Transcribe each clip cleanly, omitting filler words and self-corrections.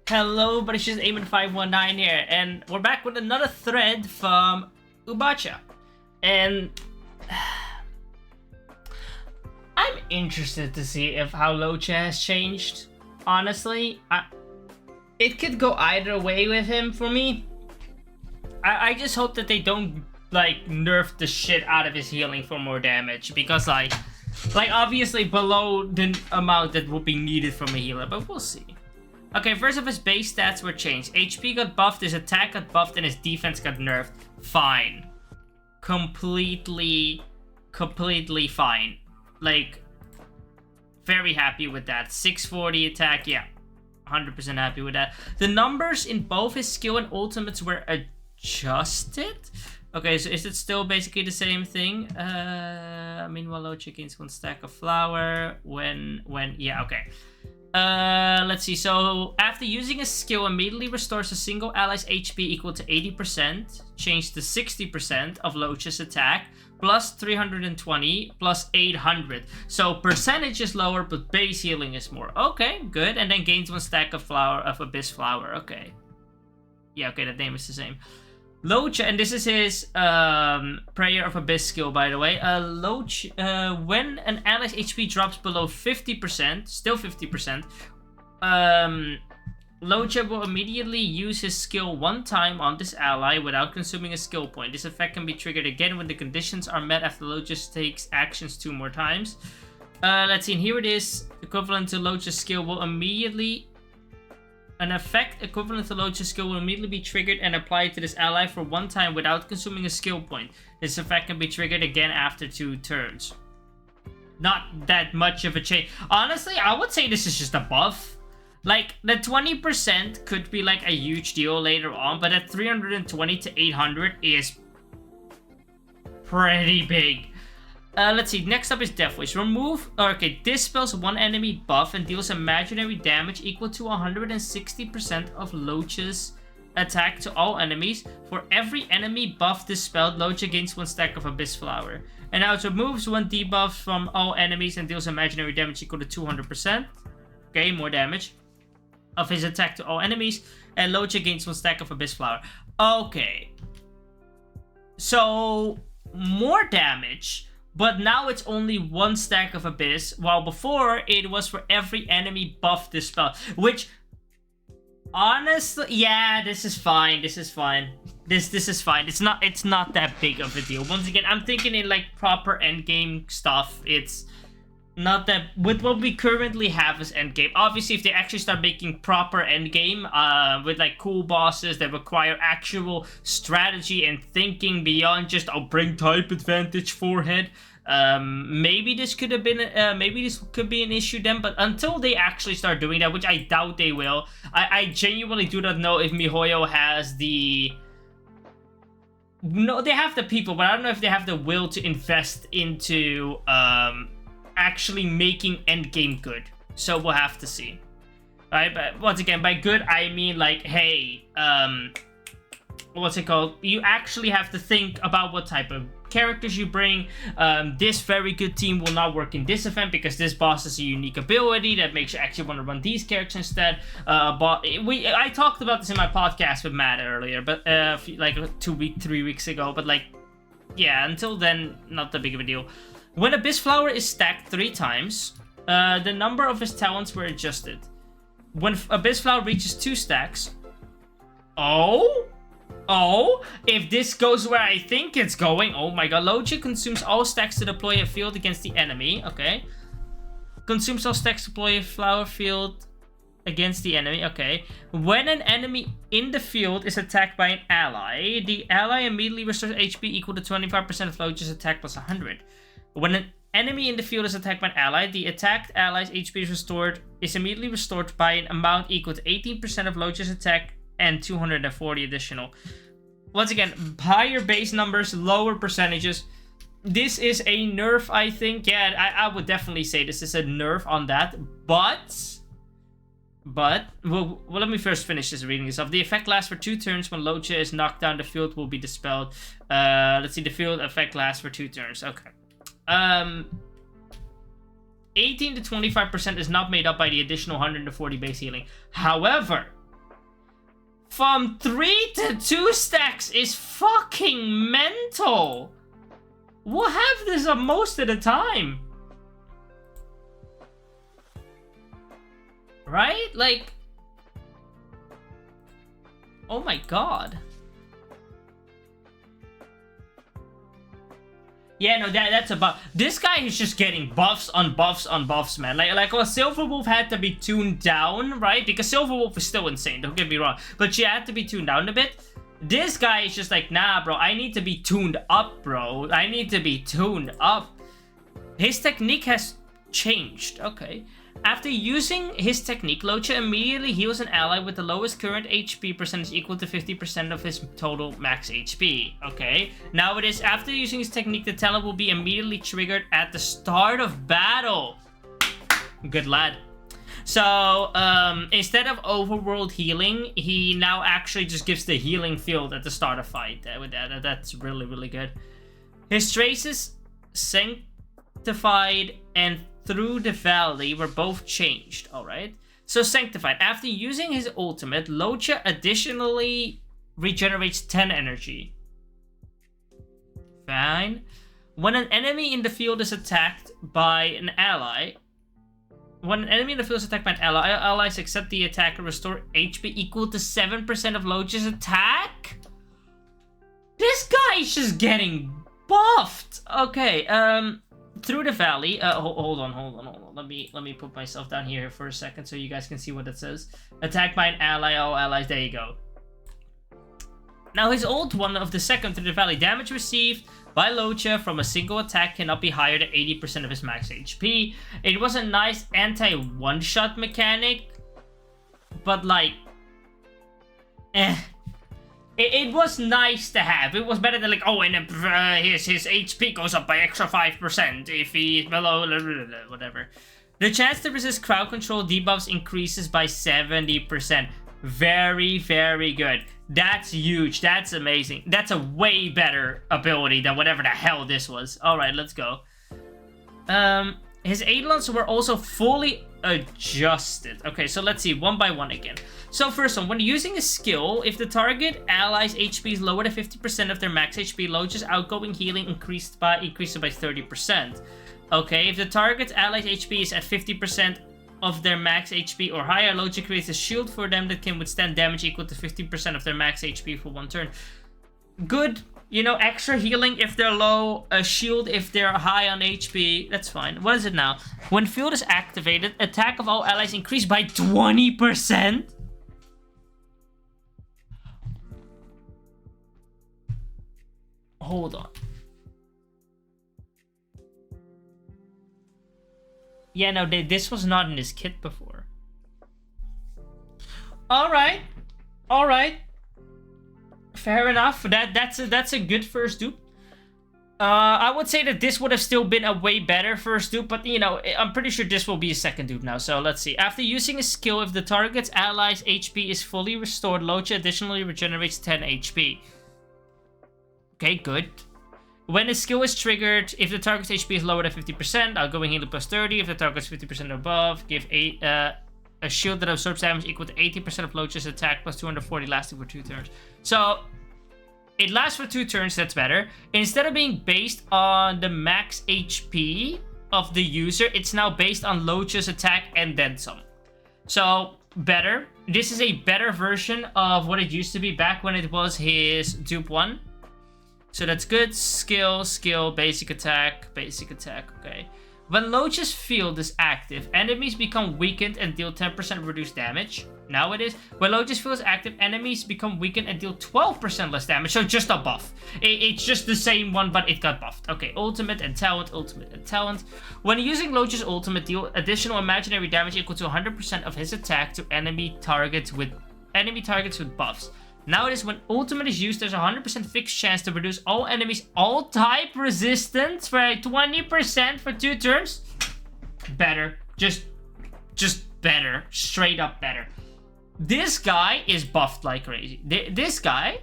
Hello, but it's just Eamon519 here, and we're back with another thread from Luocha. And I'm interested to see if how Luocha has changed. Honestly, it could go either way with him for me. I just hope that they don't like nerf the shit out of his healing for more damage, because like obviously below the amount that would be needed from a healer, but we'll see. Okay, first of his base stats were changed. HP got buffed, his attack got buffed, and his defense got nerfed. Fine. Completely fine. Like, very happy with that. 640 attack, yeah. 100% happy with that. The numbers in both his skill and ultimates were adjusted. Okay, so is it still basically the same thing? Meanwhile, Luocha gains 1 stack of flour when, yeah, okay. Let's see. So after using a skill, immediately restores a single ally's HP equal to 80%, changed to 60% of Luocha's attack, plus 320, plus 800. So percentage is lower, but base healing is more. Okay, good. And then gains 1 stack of flour, of Abyss flour. Okay. Yeah, okay, the name is the same. Luocha, and this is his Prayer of Abyss skill, by the way. Luocha, when an ally's HP drops below 50%, still 50%, Luocha will immediately use his skill 1 time on this ally without consuming a skill point. This effect can be triggered again when the conditions are met after Luocha takes actions 2 more times. Let's see, and here it is. Equivalent to Luocha's skill will immediately... An effect equivalent to Luocha's skill will immediately be triggered and applied to this ally for 1 time without consuming a skill point. This effect can be triggered again after 2 turns. Not that much of a change. Honestly, I would say this is just a buff. Like, the 20% could be like a huge deal later on, but at 320 to 800 is pretty big. Let's see, next up is Death Wish. Dispels 1 enemy buff and deals imaginary damage equal to 160% of Luocha's attack to all enemies. For every enemy buff dispelled, Luocha gains 1 stack of Abyss Flower. And now it removes 1 debuff from all enemies and deals imaginary damage equal to 200%. Okay, more damage of his attack to all enemies. And Luocha gains 1 stack of Abyss Flower. Okay. So, more damage... But now it's only 1 stack of Abyss, while before it was for every enemy buff dispelled. Which, honestly, yeah, this is fine. This is fine. This is fine. It's not that big of a deal. Once again, I'm thinking in like proper endgame stuff. It's not that with what we currently have as endgame. Obviously, if they actually start making proper endgame, with like cool bosses that require actual strategy and thinking beyond just bring type advantage forehead. Maybe this could have been, maybe this could be an issue then, but until they actually start doing that, which I doubt they will, I genuinely do not know if MiHoYo has the... No, they have the people, but I don't know if they have the will to invest into, actually making endgame good. So we'll have to see. Alright, but once again, by good, I mean like, hey, what's it called? You actually have to think about what type of characters you bring. This very good team will not work in this event because this boss has a unique ability that makes you actually want to run these characters instead. I talked about this in my podcast with Matt earlier, but like 3 weeks ago. But like, yeah, until then, not that big of a deal. When Abyss Flower is stacked 3 times, the number of his talents were adjusted. When Abyss Flower reaches 2 stacks, if this goes where I think it's going, oh my god, Luocha consumes all stacks to deploy a field against the enemy, okay. Consumes all stacks to deploy a flower field against the enemy, okay. When an enemy in the field is attacked by an ally, the ally immediately restores HP equal to 25% of Luocha's attack plus 100. When an enemy in the field is attacked by an ally, the attacked ally's HP is immediately restored by an amount equal to 18% of Luocha's attack and 240 additional. Once again, higher base numbers, lower percentages. This is a nerf, I think. Yeah, I would definitely say this is a nerf on that. But, well, let me first finish this reading this off. The effect lasts for 2 turns. When Luocha is knocked down, the field will be dispelled. Let's see, the field effect lasts for 2 turns. Okay. 18 to 25% is not made up by the additional 140 base healing. However, from 3 to 2 stacks is fucking mental. We'll have this up most of the time. Right? Like... Oh my god. Yeah, no, that's a buff. This guy is just getting buffs on buffs on buffs, man. Like well, Silverwolf had to be tuned down, right? Because Silverwolf is still insane, don't get me wrong. But she had to be tuned down a bit. This guy is just like, nah, bro, I need to be tuned up, bro. I need to be tuned up. His technique has changed, okay. After using his technique, Luocha immediately heals an ally with the lowest current HP percentage equal to 50% of his total max HP. Okay. Now it is after using his technique, the talent will be immediately triggered at the start of battle. Good lad. So, instead of overworld healing, he now actually just gives the healing field at the start of fight. With that, that's really, really good. His traces, Sanctified and Through the Valley were both changed, alright? So Sanctified, after using his ultimate, Luocha additionally regenerates 10 energy. Fine. When an enemy in the field is attacked by an ally, allies accept the attack and restore HP equal to 7% of Luocha's attack? This guy is just getting buffed! Okay, Through the Valley, hold on. Let me put myself down here for a second so you guys can see what it says. Attacked by an ally, all allies, there you go. Now his ult one of the second Through the Valley, damage received by Luocha from a single attack cannot be higher than 80% of his max HP. It was a nice anti-one-shot mechanic, but like, It was nice to have. It was better than like, oh, and his HP goes up by extra 5% if he's below, whatever. The chance to resist crowd control debuffs increases by 70%. Very, very good. That's huge. That's amazing. That's a way better ability than whatever the hell this was. Alright, let's go. His Eidolons were also fully adjusted. Okay, so let's see, one by one again. So first one, when using a skill, if the target ally's HP is lower than 50% of their max HP, Luocha's outgoing healing increased by 30%. Okay, if the target ally's HP is at 50% of their max HP or higher, Luocha creates a shield for them that can withstand damage equal to 50% of their max HP for one turn. Good. You know, extra healing if they're low, a shield if they're high on HP. That's fine. What is it now? When field is activated, attack of all allies increased by 20%? Hold on. Yeah, no, this was not in his kit before. Alright. Alright. Fair enough. That's a good first dupe. I would say that this would have still been a way better first dupe, but you know, I'm pretty sure this will be a second dupe now. So let's see. After using a skill, if the target's ally's HP is fully restored, Luocha additionally regenerates 10 HP. Okay, good. When a skill is triggered, if the target's HP is lower than 50%, outgoing healing plus 30. If the target's 50% above, give a shield that absorbs damage equal to 80% of Luocha's attack plus 240 lasting for 2 turns. So, it lasts for 2 turns, that's better. Instead of being based on the max HP of the user, it's now based on Luocha's attack and then some. So, better. This is a better version of what it used to be back when it was his dupe 1. So that's good. Skill, basic attack, okay. When Luocha's field is active, enemies become weakened and deal 10% reduced damage. Now it is. When Luocha's field is active, enemies become weakened and deal 12% less damage. So just a buff. It's just the same one, but it got buffed. Okay, ultimate and talent. When using Luocha's ultimate, deal additional imaginary damage equal to 100% of his attack to enemy targets with buffs. Now it is when ultimate is used, there's a 100% fixed chance to reduce all enemies all type resistance for 20% for 2 turns. Better. Just better. Straight up better. This guy is buffed like crazy. This guy...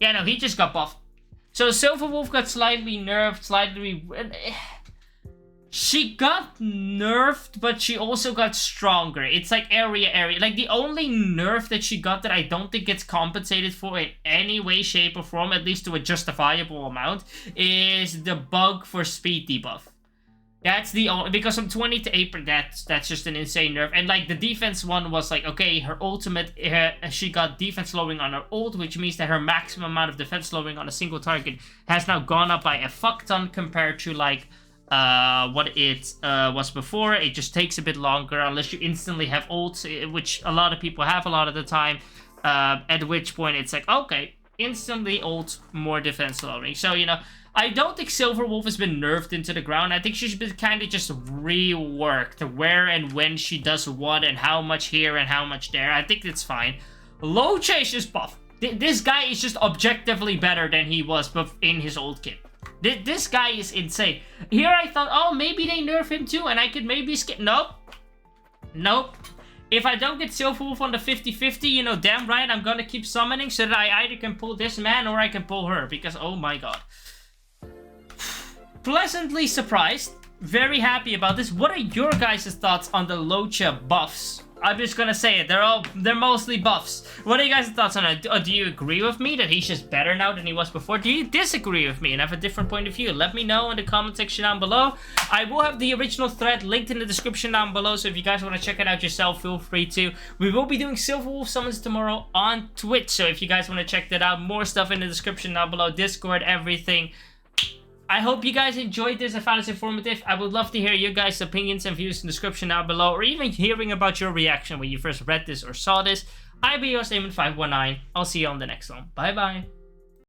Yeah, no, he just got buffed. So Silverwolf got slightly nerfed, She got nerfed, but she also got stronger. It's like area. Like, the only nerf that she got that I don't think gets compensated for in any way, shape, or form, at least to a justifiable amount, is the bug for speed debuff. That's the only... Because from 20 to 8, that's just an insane nerf. And, like, the defense one was like, okay, her ultimate... she got defense slowing on her ult, which means that her maximum amount of defense slowing on a single target has now gone up by a fuck ton compared to, like... what it was before. It just takes a bit longer unless you instantly have ults, which a lot of people have a lot of the time, at which point it's like, okay, instantly ult, more defense lowering. So, you know, I don't think Silverwolf has been nerfed into the ground. I think she's been kind of just reworked where and when she does what and how much here and how much there. I think it's fine. Luocha is just buff. This guy is just objectively better than he was in his old kit. This guy is insane. Here I thought, oh, maybe they nerf him too, and I could maybe skip. Nope. Nope. If I don't get Silverwolf on the 50-50, you know, damn right, I'm gonna keep summoning so that I either can pull this man or I can pull her, because, oh my god. Pleasantly surprised. Very happy about this. What are your guys' thoughts on the Luocha buffs? I'm just gonna say it. They're mostly buffs. What are you guys' thoughts on it? Do you agree with me that he's just better now than he was before? Do you disagree with me and have a different point of view? Let me know in the comment section down below. I will have the original thread linked in the description down below, so if you guys want to check it out yourself, feel free to. We will be doing Silverwolf summons tomorrow on Twitch, so if you guys want to check that out, more stuff in the description down below, Discord, everything. I hope you guys enjoyed this and found this informative. I would love to hear your guys' opinions and views in the description down below, or even hearing about your reaction when you first read this or saw this. I've been yours, Damon519. I'll see you on the next one. Bye bye.